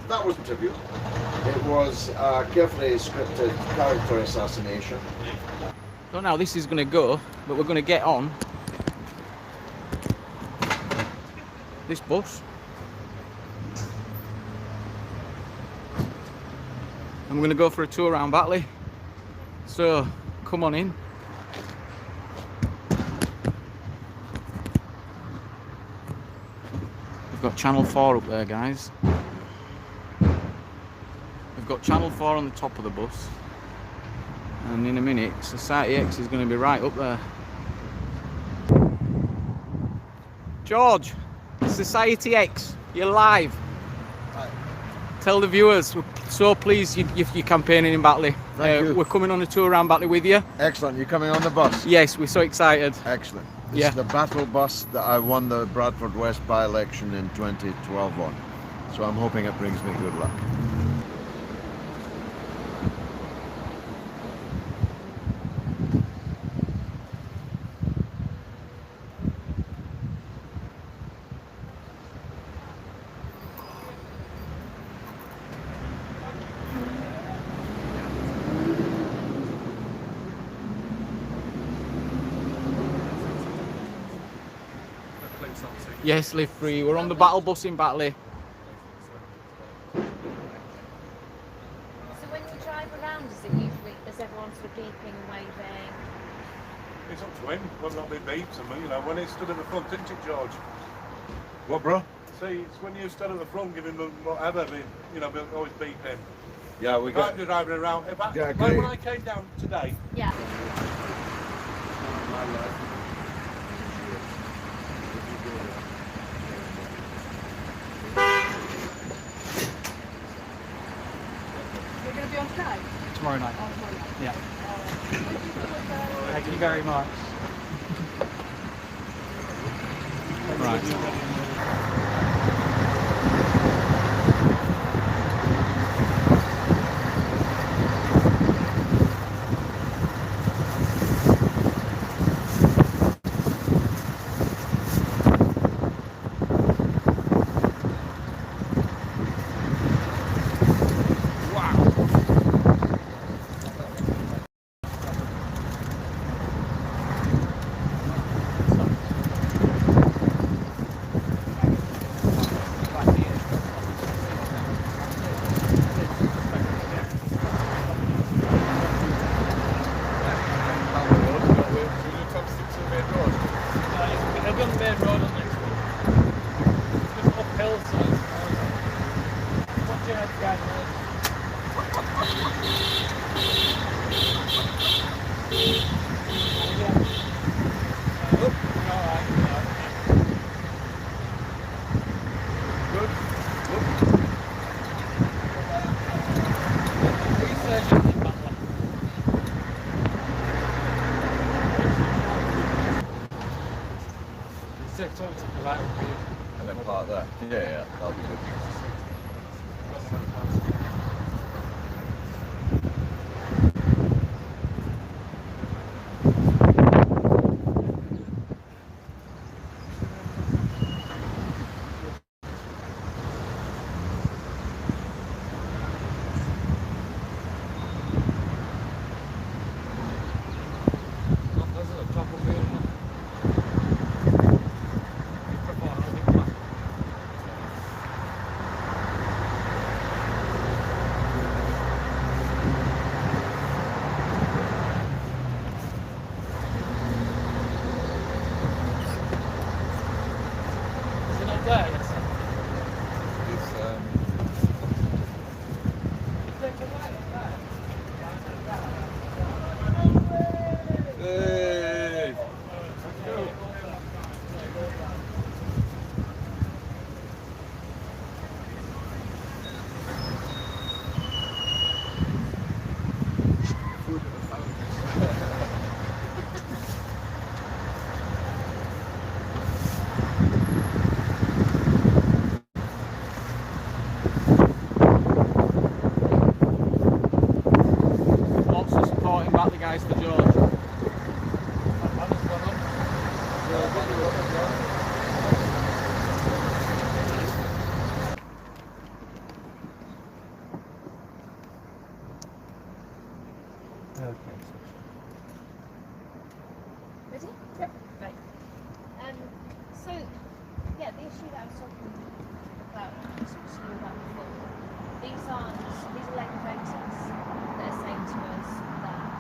That was tribute. It was a carefully scripted character assassination. Don't know how this is going to go, but we're going to get on this bus. And we're going to go for a tour around Batley. So, come on in. We've got Channel 4 up there, guys. We've got Channel 4 on the top of the bus. And in a minute, Society X is going to be right up there. George, Society X, you're live. Hi. Tell the viewers, we're so pleased you're campaigning in Batley. Thank you. We're coming on a tour around Batley with you. Excellent. You're coming on the bus? Yes, we're so excited. Excellent. This is the battle bus that I won the Bradford West by-election in 2012 on. So I'm hoping it brings me good luck. Yes, live free. We're on the battle bus in Batley. So when you drive around, is it usually, is everyone sort of beeping and waving? It's up to him, whether or not they beep to me, you know, when he stood at the front, didn't it, George? What, bro? See, it's when you stood at the front giving them whatever, you know, always beep him. Yeah, we got... Can't be driving around. If I, Yeah, like great. when I came down today, Yeah. We're going to be on tonight? Tomorrow night. Oh, tomorrow night. Yeah. Oh. Thank you very much. Right. And then park there. Yeah, that'll be good. Okay. Ready? Yep. Right. So, yeah, the issue that I was talking about, to you about before, these are Labour voters that are saying to us that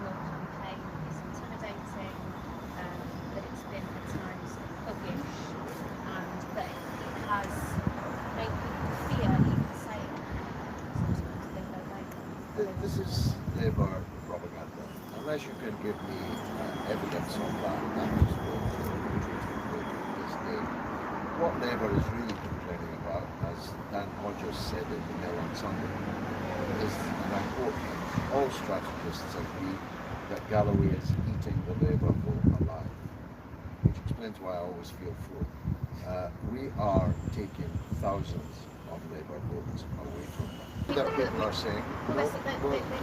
your campaign is intimidating, that it's been at times thuggish, and that it has made people fear even saying sometimes they go Labour. This is Labour propaganda. Unless you can give me evidence on that, I'm just going to treat it with this name. What Labour is really complaining about, as Dan Hodges said in the Mail on Sunday, is, and I quote him, all strategists agree that Galloway is eating the Labour vote alive, which explains why I always feel full. We are taking thousands of Labour votes away from them. That people are saying,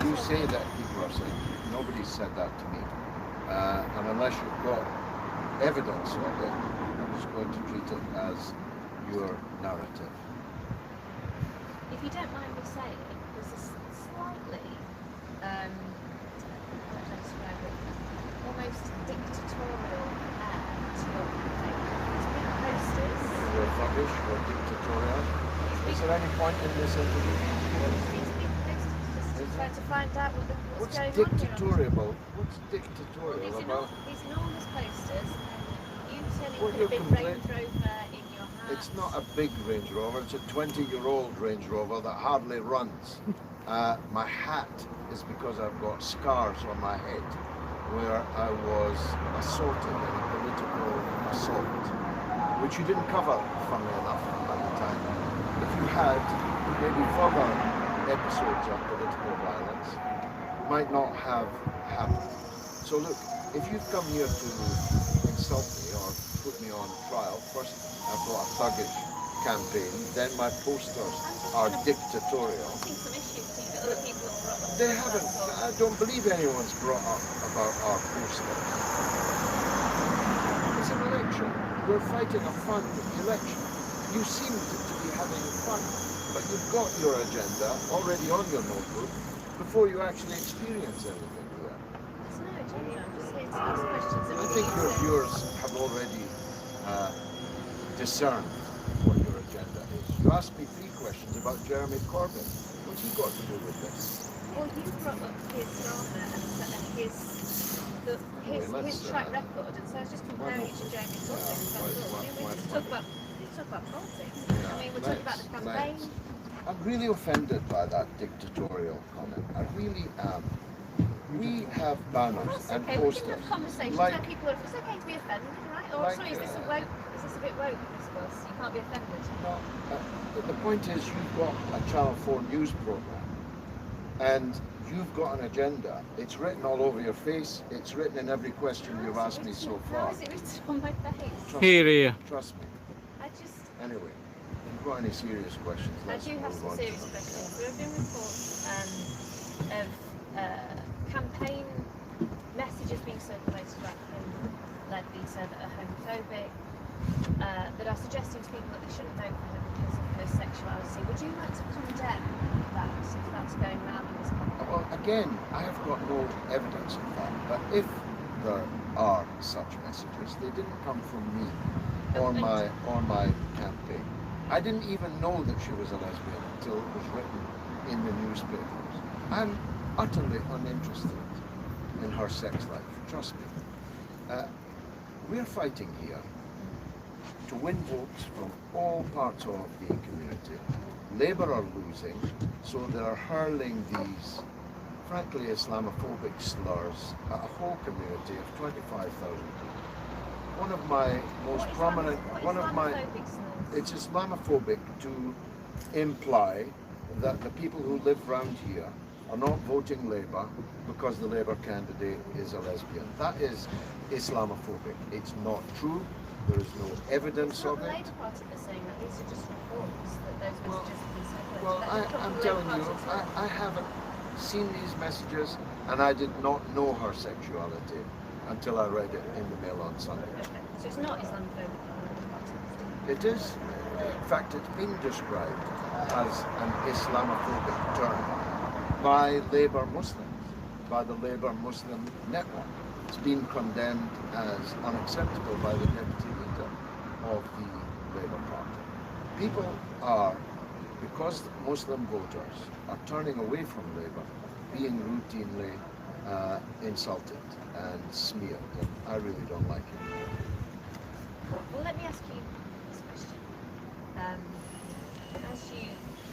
you say that people are saying, nobody's said that to me. And unless you've got evidence of it, I'm just going to treat it as your narrative. If you don't mind me saying, there's a slightly, how do I describe it, almost dictatorial air to your campaign. It's big posters. You're thuggish or dictatorial. Is there any point in this interview? These big posters just trying to find out what's going Dictatorial? on What's dictatorial here. about? These enormous posters, and you turning Well, with a you're big complaining. Range Rover in your hand. It's not a big Range Rover, it's a 20-year-old Range Rover that hardly runs. My hat is because I've got scars on my head where I was assaulted in a political assault, which you didn't cover, funnily enough, at the time. If you had, maybe further episodes of political violence might not have happened. So look, if you've come here to insult me or put me on trial, first I've got a thuggish campaign, then my posters are dictatorial. I've seen some issues to you that other people have brought up. They haven't. I don't believe anyone's brought up about our posters. It's an election. We're fighting a fun election. You seem to be having fun, but you've got your agenda already on your notebook before you actually experience anything here. There's no agenda. I'm just here to ask questions. I think your viewers have already discerned what your agenda is. You asked me 3 questions about Jeremy Corbyn. What's he got to do with this? Well, you brought up his drama and his track record, and so I was just comparing it to Jeremy Corbyn. So let's talk about politics. Yeah, I mean, we're talking about the campaign. I'm really offended by that dictatorial comment. I really am. We have banners That's and okay. We can posters. have conversations Like- where people are. It's okay to be offended, right? Or Like, sorry, is this a woke? Is this a bit woke? I suppose you can't be offended. No, the point is you've got a Channel 4 news program and you've got an agenda. It's written all over your face. It's written in every question you've asked me so How far. is it written on my face? Here. Trust me. I just. Anyway, if you've got any serious questions, I let's do have move some on serious to them. questions. There have been reports of campaign messages being circulated about him, led Visa, that are homophobic, that are suggesting to people that they shouldn't vote for him because of her sexuality. Would you like to condemn that if that's going around in this campaign? Well, again, I have got no evidence of that, but if there are such messages, they didn't come from me or my campaign. I didn't even know that she was a lesbian until it was written in the newspapers. I'm utterly uninterested in her sex life, trust me. We're fighting here to win votes from all parts of the community. Labour are losing, so they're hurling these frankly Islamophobic slurs at a whole community of 25,000 people. One of my most prominent, it's Islamophobic to imply that the people who live round here are not voting Labour because the Labour candidate is a lesbian. That is Islamophobic. It's not true. There is no evidence of The it. Labour Party are saying that these are just reports, that those messages have been circulated. Well, I'm telling you, I haven't seen these messages, and I did not know her sexuality until I read it in the Mail on Sunday. Okay, so it's not Islamophobic. It is, in fact, it's been described as an Islamophobic term by Labour Muslims. by the Labour Muslim network. It's been condemned as unacceptable by the deputy leader of the Labour Party. People are, because Muslim voters are turning away from Labour, being routinely insulted and smeared, and I really don't like it. Well, let me ask you this question.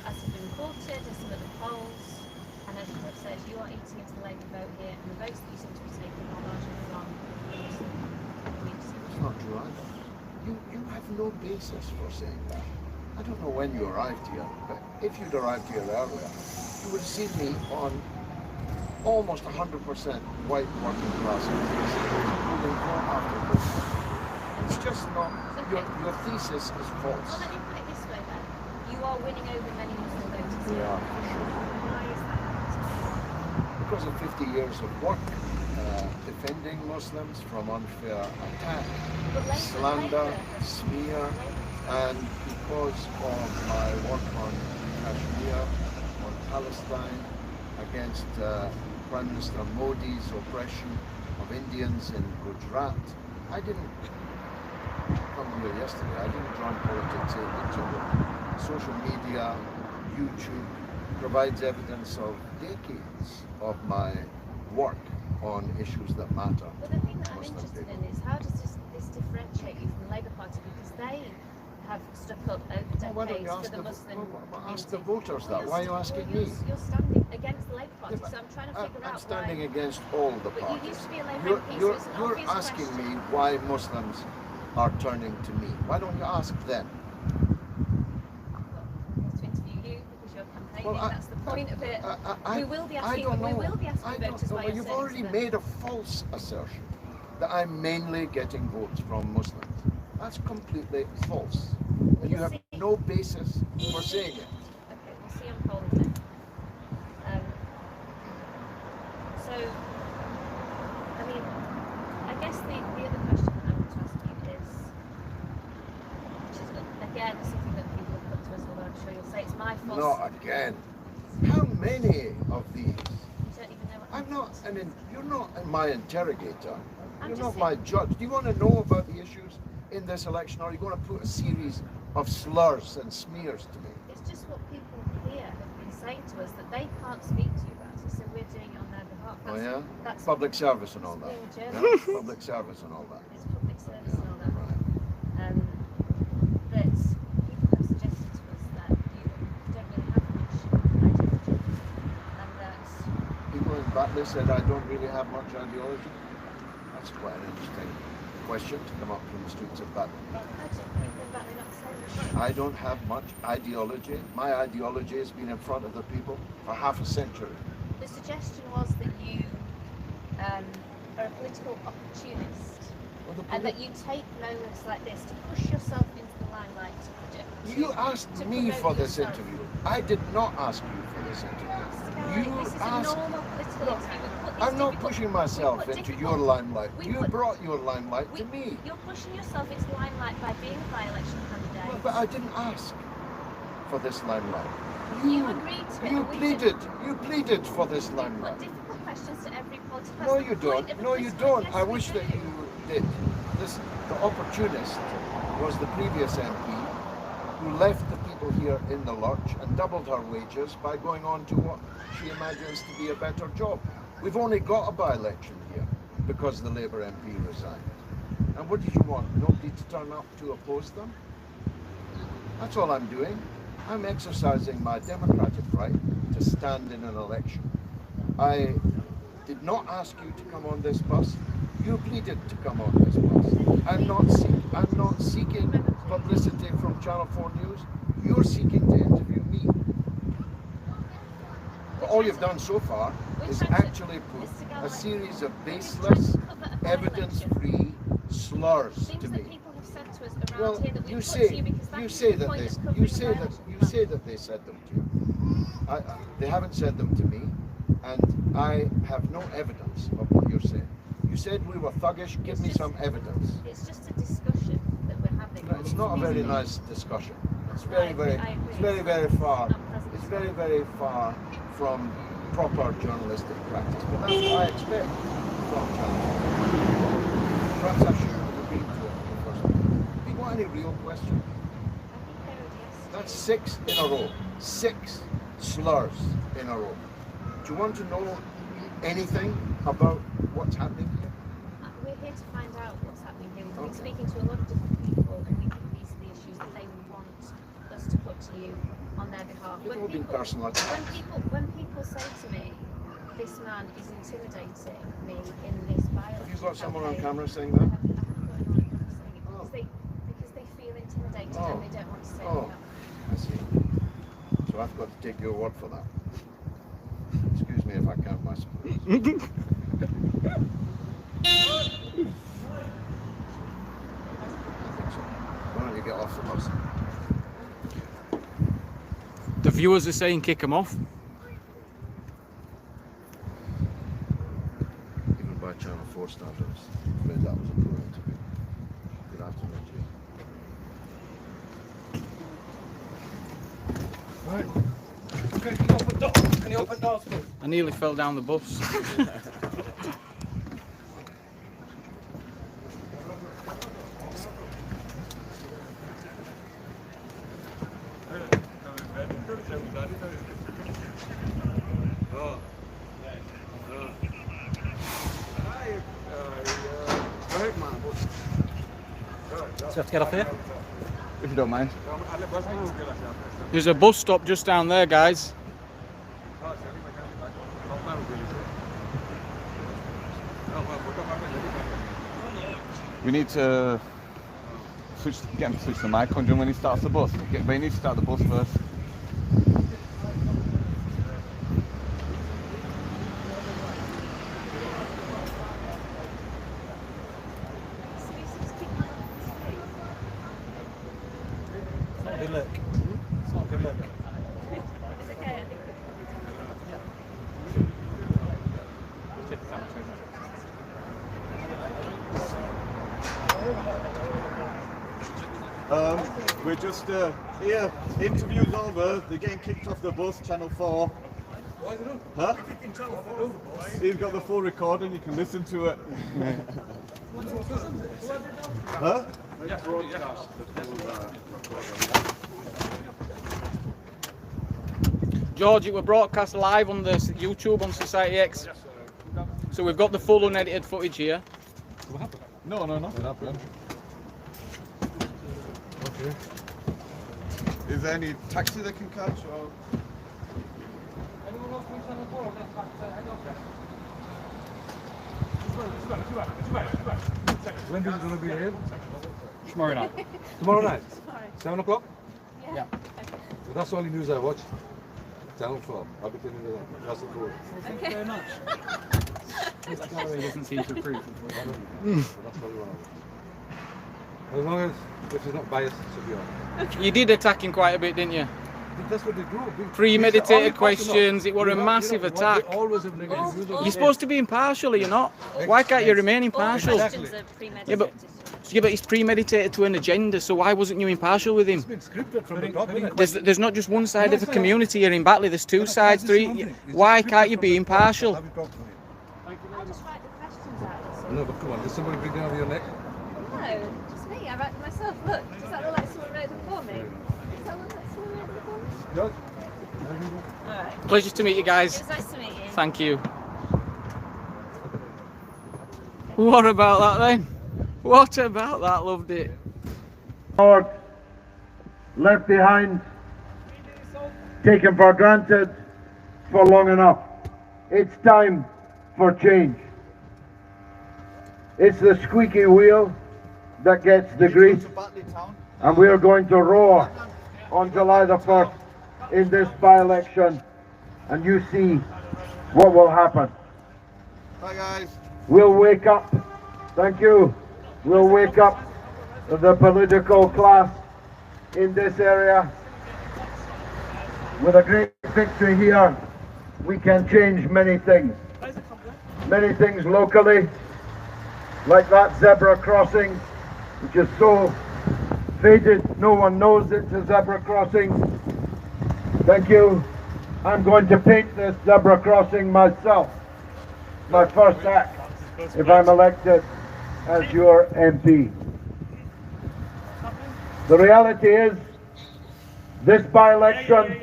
As you've been reported, as some of the polls, and as you have said, you are eating into the Labour vote here, and the votes that you seem to be taking are largely from the Muslim community. It's not true either. You have no basis for saying that. I don't know when you arrived here, but if you'd arrived here earlier, you would have seen me on almost 100% white working class holding vote after vote. It's just not, your thesis is false. Well, let me put it this way then. You are winning over many Muslim voters We here. are, for sure. Why is that? Because of 50 years of work defending Muslims from unfair attack, But slander, smear, and because of my work on Kashmir, on Palestine, against Prime Minister Modi's oppression of Indians in Gujarat, I didn't come here yesterday. I didn't join politics 8 weeks ago. Social media, YouTube provides evidence of decades of my work on issues that matter. But the thing that I'm Muslim interested people. in is how does this differentiate you from the Labour Party, because they have stuck up over Why don't you decades ask for the Muslim ask the community. voters that? Why are you asking me? You're standing against the Labour Party, Yeah, but so I'm trying to figure I'm out standing why. against all the But you parties. used to be a Labour You're, MP, so you're, it's an you're obvious asking question. me why Muslims are turning to me. Why don't you ask them? Well, I have to interview you because you're campaigning. Well, That's the point of it. I We will be I asking. don't know. We will be I asking don't voters know. why Well, you're you've already turning to them. made a false assertion that I'm mainly getting votes from Muslims. That's completely false. And you have no basis for saying it. Okay, we'll see on polling then. So, I mean, I guess the other question that I want to ask you is, which is again something that people have put to us, although I'm sure you'll say it's my fault. Not again. How many of these? You don't even know what I'm not you're not my interrogator. I'm You're just not my judge. Do you want to know about the issues in this election, or are you going to put a series of slurs and smears to me? It's just what people here have been saying to us that they can't speak to you about. So we're doing it on their behalf. Oh yeah? That's Public service and all that. being a Yeah? journalist. Public service and all that. It's public service Yeah, and all that. right. But people have suggested to us that you don't really have much ideology, and that People in Batley said I don't really have much ideology. That's quite an interesting question to come up from the streets of Batley. I don't think that they're not saying that. I don't have much ideology. My ideology has been in front of the people for half a century. The suggestion was that you are a political opportunist, Well, and that you take moments like this to push yourself into the limelight to project. You asked to me promote for this yourself. interview. I did not ask you for this interview. You This is a asked. normal political No, interview. We put these I'm not difficult- pushing we myself put into difficult- your limelight. we You put- brought your limelight to me. You're pushing yourself into the limelight by being a by-election candidate. Well, but I didn't ask for this limelight. You agreed to it. You and we didn't. pleaded for this We limelight. put difficult questions to every politician. No, you don't. No, you don't. I wish that you. you did. The opportunist was the previous MP who left the people here in the lurch and doubled her wages by going on to what she imagines to be a better job. We've only got a by-election here because the Labour MP resigned. And what did you want? Nobody to turn up to oppose them? That's all I'm doing. I'm exercising my democratic right to stand in an election. I did not ask you to come on this bus. You pleaded to come on this bus. I'm not seeking publicity from Channel 4 News. You're seeking to interview me. But all you've done so far is actually put a series of baseless, evidence-free slurs Things to that me. people have said to us around Well, here that we you put say to you because that you is say the that point they of covering you the say that by-election you campaign. say that they said them to you. They haven't said them to me, and I have no evidence of what you're saying. You said we were thuggish. Give me some evidence. It's just a discussion that we're having. No, it's not a very nice discussion. It's I agree. very far. Not pleasant. It's very far from proper journalistic practice, but that's what I expect from Channel 4. Perhaps I shouldn't have been to it in the first place. Have you got any real questions? That's 6 in a row. 6 slurs in a row. Do you want to know anything about what's happening here? We're here to find out what's happening here. We've been speaking to a lot of different people, and we think these are the issues that they would want us to put to you on their behalf. You've all been personal. When people say to me, this man is intimidating me in this bio. Have you got someone on camera saying that? I haven't got anyone on camera saying it because they feel intimidated and they don't want to say it. I see. So I've got to take your word for that. Excuse me if I count my screws. I think so. Why don't you get off the bus? The viewers are saying kick them off. Even by Channel 4 staff, I was afraid that was a poor interview. Good afternoon to you. Right. Okay, can you open doors? Can you open doors, please? I nearly fell down the bus. So you have to get off here? If you don't mind. There's a bus stop just down there, guys. We need to get him to switch the mic on when he starts the bus. But he needs to start the bus first. It's not a good look. It's not a good look. We're just here. Interview's over. They're getting kicked off the bus. Channel 4. Huh? He's got the full recording. You can listen to it. Huh? George, it was broadcast live on the YouTube on Society X. So we've got the full unedited footage here. No, nothing happened. Okay. Is there any taxi they can catch? Or? When is it going to be here? Tomorrow night. Tomorrow night? Sorry. 7 o'clock? Yeah. So that's the only news I watch. Channel 4. I'll be telling you that. That's the truth. Thank you very much. Mr. Galloway doesn't seem to approve. That's all you want. As long as if it's not biased, it should be on. You did attack him quite a bit, didn't you? That's what they do. Premeditated questions. It was a massive attack. They always have negative views on You're supposed to be impartial, you're not. Why can't you remain impartial? Questions are premeditated. Yeah, but it's premeditated to an agenda, so why wasn't you impartial with him? It's been scripted from the top, isn't it? There's not just one side of the community here in Batley, there's two sides, three. Why can't you be impartial? Have you talked to me? I'll just write the questions out. That's all. No, but come on, did somebody bring down your neck? No, just me. I write them myself. Look, does that look like someone wrote them for me? Does that look like someone wrote them for me? George? Alright. Pleasure to meet you It guys. was nice to meet you. Thank you. What about that then? What about that? Loved it. Left behind, taken for granted for long enough. It's time for change. It's the squeaky wheel that gets the grease, and we are going to roar on July the 1st in this by-election, and you see what will happen. Bye, guys. We'll wake up, thank you, we'll wake up the political class in this area. With a great victory here, we can change many things. Many things locally, like that zebra crossing, which is so faded, no one knows it's a zebra crossing. Thank you. I'm going to paint this zebra crossing myself. My first act, if I'm elected as your MP. The reality is, this by-election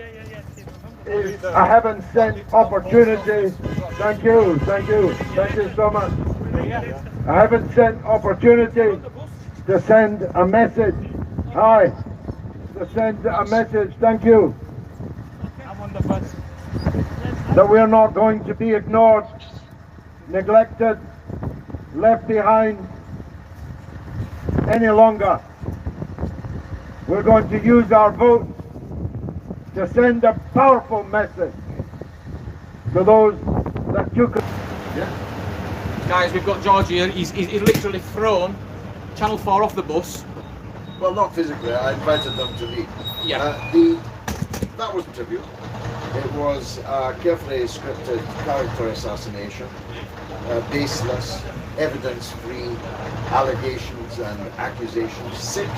is a heaven-sent opportunity. Thank you so much. A heaven-sent opportunity to send a message. Hi, to send a message. Thank you. That we are not going to be ignored, neglected, left behind any longer. We're going to use our vote to send a powerful message to those that took it. Guys, we've got George here. He's literally thrown Channel 4 off the bus. Well, not physically. I invited them to leave. Yeah. That was an interview. It was a carefully scripted character assassination, baseless, evidence-free allegations and accusations. 6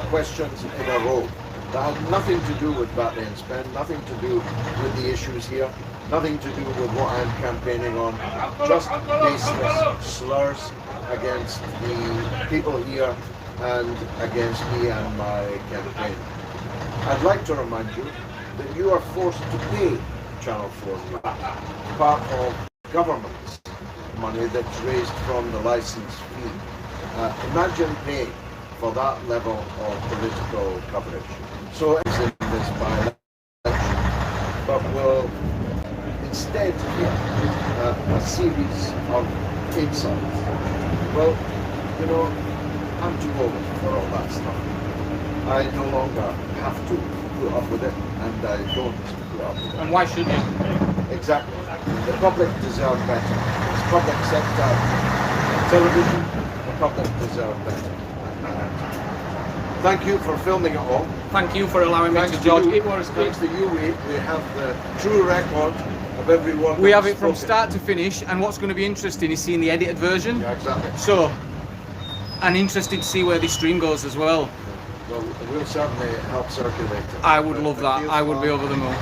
questions in a row that had nothing to do with Batley and Spen, nothing to do with the issues here, nothing to do with what I'm campaigning on, just baseless slurs against the people here and against me and my campaign. I'd like to remind you that you are forced to pay Channel 4 News, part of government's money that's raised from the license fee. Imagine paying for that level of political coverage. So it's in this by-election, but will instead hear a series of insults. Well, you know, I'm too old for all that stuff. I no longer have to put up with it, and I don't put up with it. And why should you? Exactly. The public deserve better. It's public sector television. The public deserve better. Thank you for filming it all. Thank you for allowing me Thanks to judge. you. It was Thanks to you, we have the true record of every word. We have that's it from spoken. start to finish, and what's going to be interesting is seeing the edited version. Yeah, exactly. So, and interested to see where this stream goes as well. Well, we'll certainly help circulate it. I would love But that. here's I would be my- over the moon.